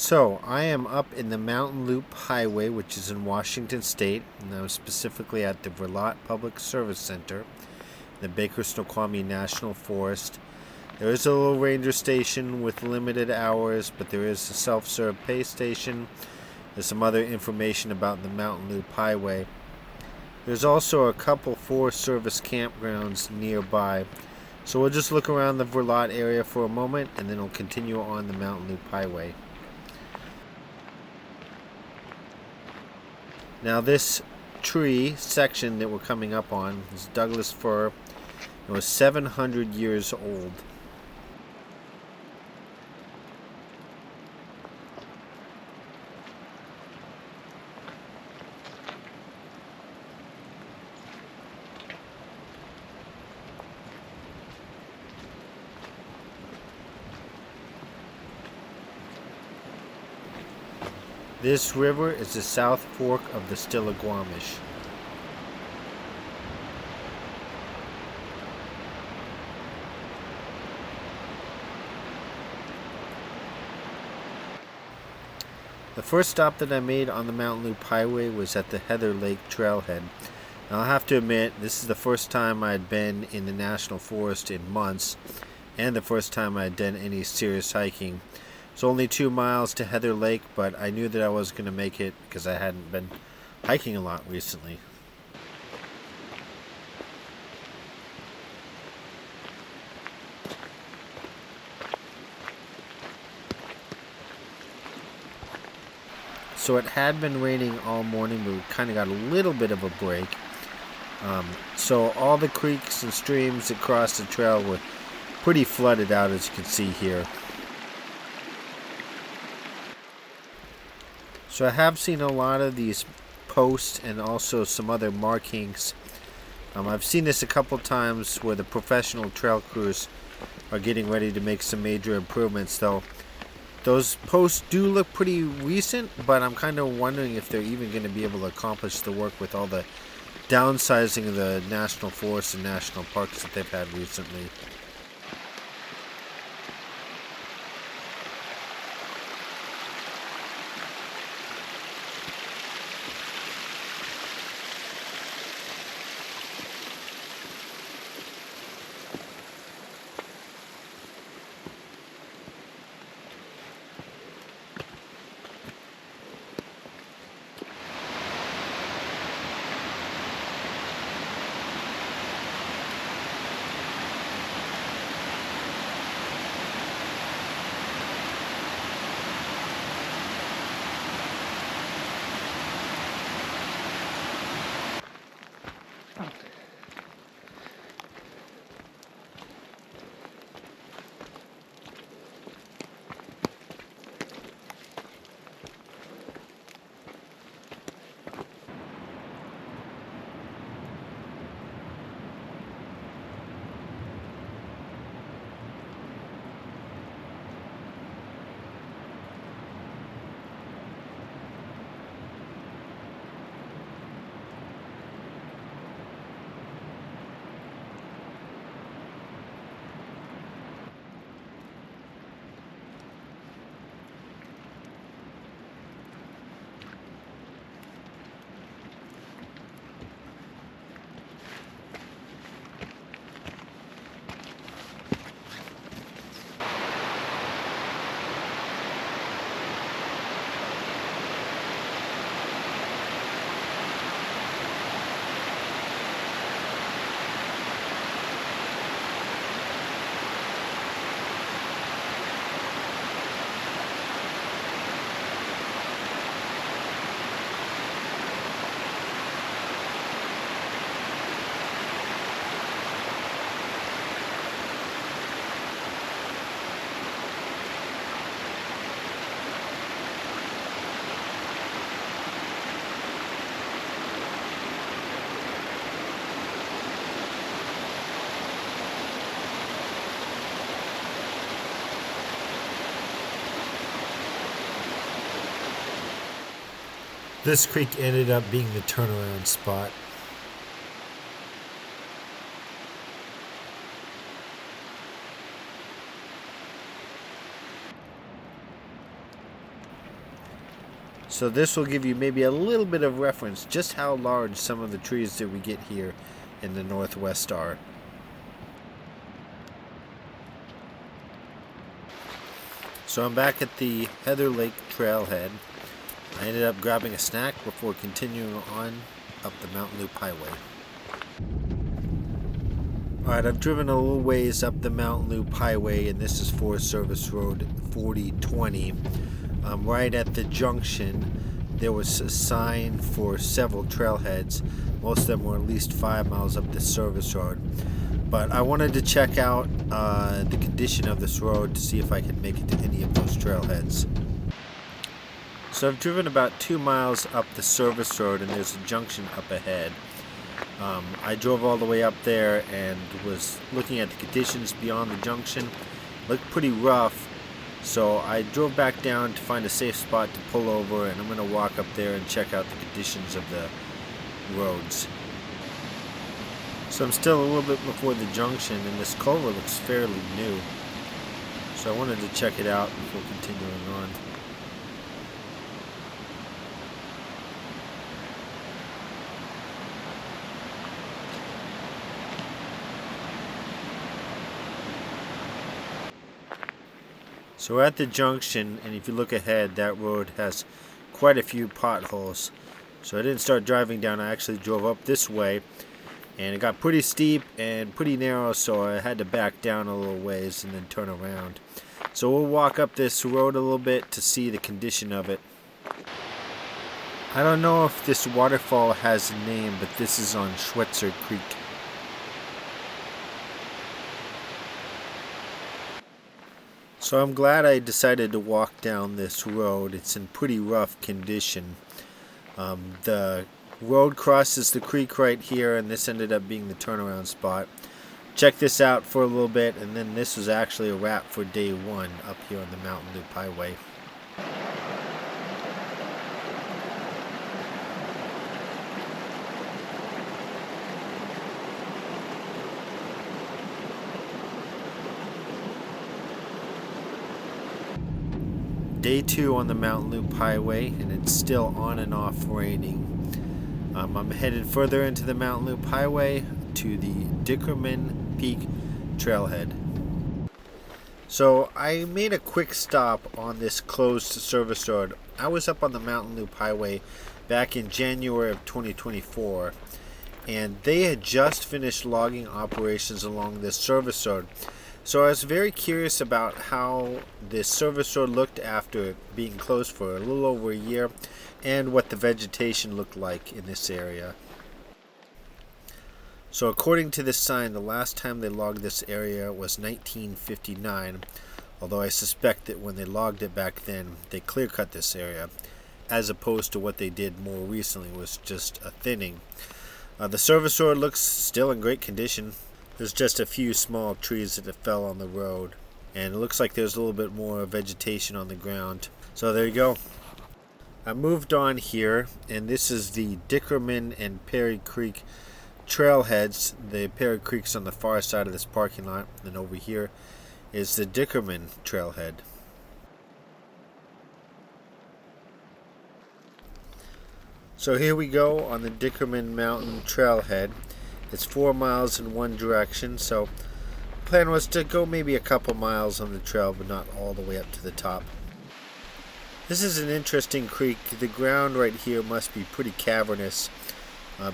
So, I am up in the Mountain Loop Highway, which is in Washington State, and I'm specifically at the Verlot Public Service Center, the Baker-Snoqualmie National Forest. There is a little ranger station with limited hours, but there is a self-serve pay station. There's some other information about the Mountain Loop Highway. There's also a couple Forest Service campgrounds nearby. So we'll just look around the Verlot area for a moment, and then we'll continue on the Mountain Loop Highway. Now this tree section that we're coming up on is Douglas fir. It was 700 years old. This river is the South Fork of the Stillaguamish. The first stop that I made on the Mountain Loop Highway was at the Heather Lake Trailhead. Now, I'll have to admit, this is the first time I'd been in the National Forest in months, and the first time I'd done any serious hiking. It's only 2 miles to Heather Lake, but I knew that I was going to make it because I hadn't been hiking a lot recently. So it had been raining all morning, but we kind of got a little bit of a break. So all the creeks and streams that crossed the trail were pretty flooded out, as you can see here. So I have seen a lot of these posts and also some other markings. I've seen this a couple times where the professional trail crews are getting ready to make some major improvements, though. Those posts do look pretty recent, but I'm kind of wondering if they're even going to be able to accomplish the work with all the downsizing of the national forests and national parks that they've had recently. This creek ended up being the turnaround spot. So this will give you maybe a little bit of reference just how large some of the trees that we get here in the Northwest are. So I'm back at the Heather Lake Trailhead. I ended up grabbing a snack before continuing on up the Mountain Loop Highway. Alright, I've driven a little ways up the Mountain Loop Highway, and this is Forest Service Road 4020. Right at the junction, there was a sign for several trailheads. Most of them were at least 5 miles up the service road. But I wanted to check out the condition of this road to see if I could make it to any of those trailheads. So I've driven about 2 miles up the service road, and there's a junction up ahead. I drove all the way up there and was looking at the conditions beyond the junction. Looked pretty rough, so I drove back down to find a safe spot to pull over, and I'm going to walk up there and check out the conditions of the roads. So I'm still a little bit before the junction, and this culvert looks fairly new. So I wanted to check it out before continuing on. So we're at the junction, and if you look ahead, that road has quite a few potholes. So I didn't start driving down, I actually drove up this way, and it got pretty steep and pretty narrow, so I had to back down a little ways and then turn around. So we'll walk up this road a little bit to see the condition of it. I don't know if this waterfall has a name, but this is on Schweitzer Creek. So I'm glad I decided to walk down this road. It's in pretty rough condition. The road crosses the creek right here, and this ended up being the turnaround spot. Check this out for a little bit, and then this was actually a wrap for day one up here on the Mountain Loop Highway. Day 2 on the Mountain Loop Highway, and it's still on and off raining. I'm headed further into the Mountain Loop Highway to the Dickerman Peak Trailhead. So I made a quick stop on this closed service road. I was up on the Mountain Loop Highway back in January of 2024, and they had just finished logging operations along this service road. So I was very curious about how this service road looked after it being closed for a little over a year, and what the vegetation looked like in this area. So according to this sign, the last time they logged this area was 1959, although I suspect that when they logged it back then, they clear-cut this area, as opposed to what they did more recently was just a thinning. The service road looks still in great condition. There's just a few small trees that fell on the road, and it looks like there's a little bit more vegetation on the ground. So there you go. I moved on here, and this is the Dickerman and Perry Creek trailheads. The Perry Creek's on the far side of this parking lot, and over here is the Dickerman trailhead. So here we go on the Dickerman Mountain trailhead. It's 4 miles in one direction, so the plan was to go maybe a couple miles on the trail, but not all the way up to the top. This is an interesting creek. The ground right here must be pretty cavernous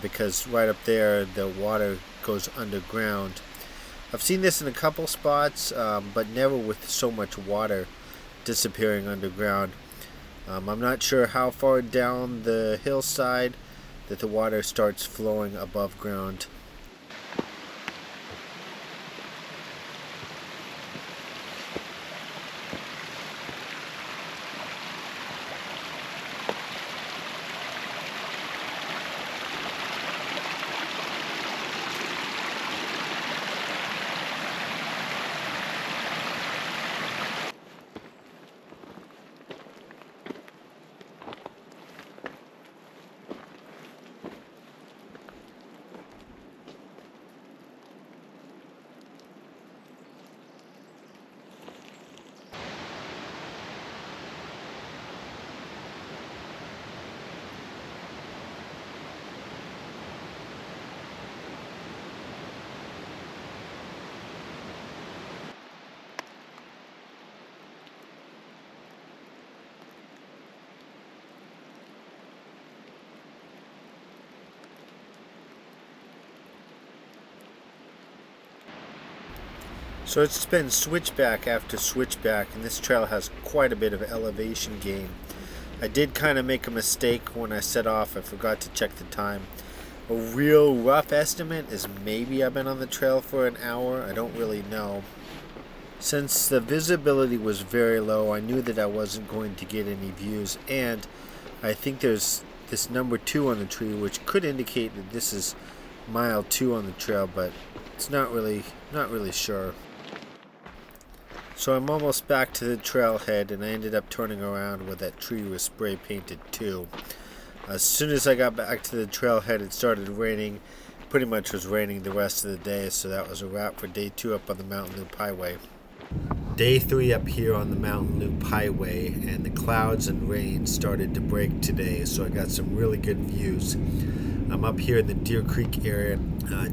because right up there the water goes underground. I've seen this in a couple spots, but never with so much water disappearing underground. I'm not sure how far down the hillside that the water starts flowing above ground. So it's been switchback after switchback, and this trail has quite a bit of elevation gain. I did kind of make a mistake when I set off. I forgot to check the time. A real rough estimate is maybe I've been on the trail for an hour. I don't really know. Since the visibility was very low, I knew that I wasn't going to get any views, and I think there's this number 2 on the tree, which could indicate that this is mile 2 on the trail, but it's not really sure. So I'm almost back to the trailhead, and I ended up turning around where that tree was spray painted too. As soon as I got back to the trailhead, it started raining. Pretty much was raining the rest of the day, so that was a wrap for day 2 up on the Mountain Loop Highway. Day 3 up here on the Mountain Loop Highway, and the clouds and rain started to break today, so I got some really good views. I'm up here in the Deer Creek area.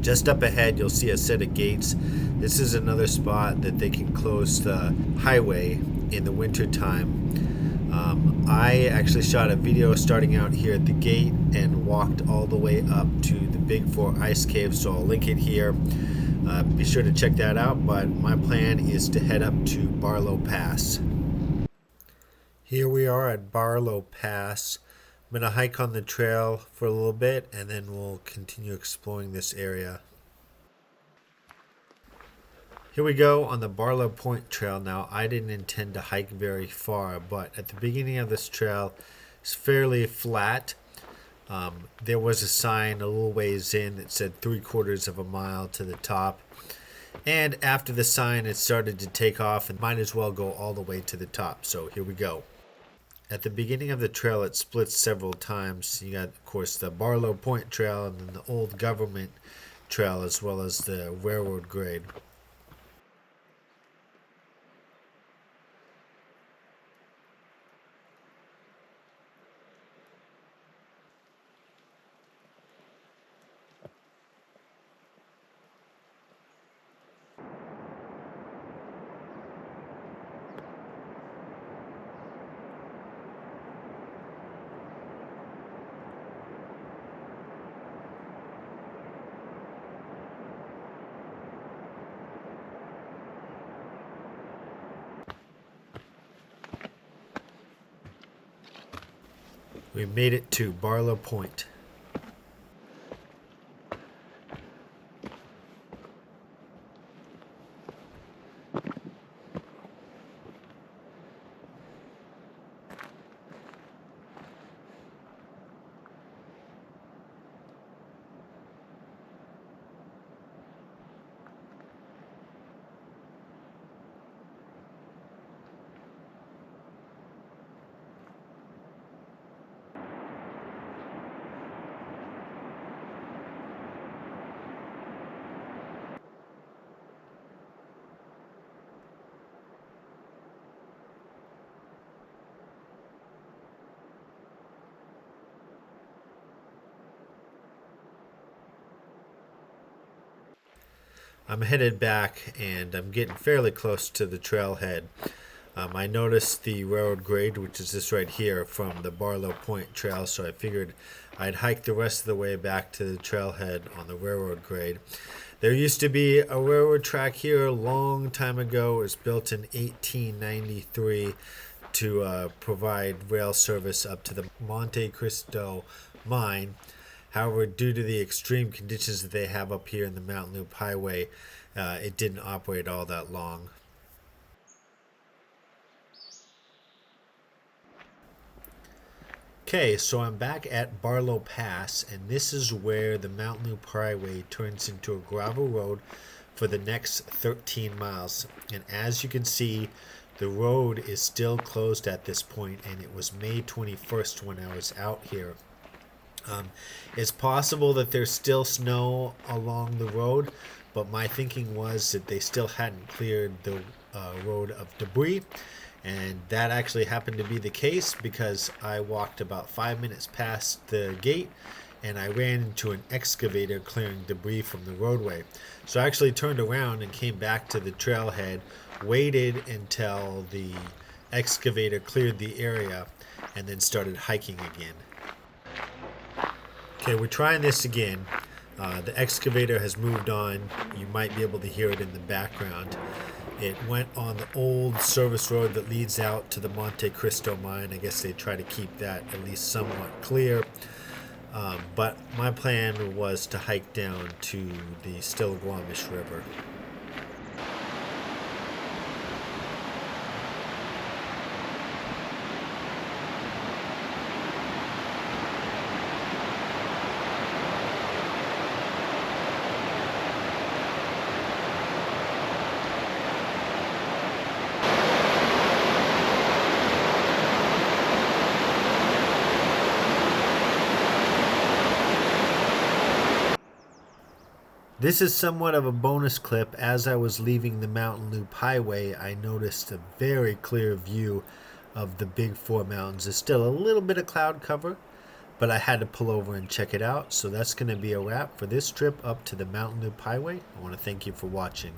Just up ahead, you'll see a set of gates. This is another spot that they can close the highway in the winter time. I actually shot a video starting out here at the gate and walked all the way up to the Big 4 Ice Cave, so I'll link it here. Be sure to check that out, but my plan is to head up to Barlo Pass. Here we are at Barlo Pass. I'm going to hike on the trail for a little bit, and then we'll continue exploring this area. Here we go on the Barlow Point Trail. Now, I didn't intend to hike very far, but at the beginning of this trail, it's fairly flat. There was a sign a little ways in that said 3/4 of a mile to the top. And after the sign, it started to take off and might as well go all the way to the top. So here we go. At the beginning of the trail, it splits several times. You got, of course, the Barlow Point Trail and then the Old Government Trail, as well as the railroad grade. We made it to Barlow Point. I'm headed back, and I'm getting fairly close to the trailhead. I noticed the railroad grade, which is this right here from the Barlow Point Trail, so I figured I'd hike the rest of the way back to the trailhead on the railroad grade. There used to be a railroad track here a long time ago. It was built in 1893 to provide rail service up to the Monte Cristo mine. However, due to the extreme conditions that they have up here in the Mountain Loop Highway, it didn't operate all that long. Okay, so I'm back at Barlo Pass, and this is where the Mountain Loop Highway turns into a gravel road for the next 13 miles. And as you can see, the road is still closed at this point, and it was May 21st when I was out here. It's possible that there's still snow along the road, but my thinking was that they still hadn't cleared the road of debris, and that actually happened to be the case because I walked about 5 minutes past the gate and I ran into an excavator clearing debris from the roadway. So I actually turned around and came back to the trailhead, waited until the excavator cleared the area, and then started hiking again. Okay, we're trying this again. The excavator has moved on. You might be able to hear it in the background. It went on the old service road that leads out to the Monte Cristo mine. I guess they try to keep that at least somewhat clear. But my plan was to hike down to the Stillaguamish River. This is somewhat of a bonus clip. As I was leaving the Mountain Loop Highway, I noticed a very clear view of the Big Four Mountains. There's still a little bit of cloud cover, but I had to pull over and check it out. So that's going to be a wrap for this trip up to the Mountain Loop Highway. I want to thank you for watching.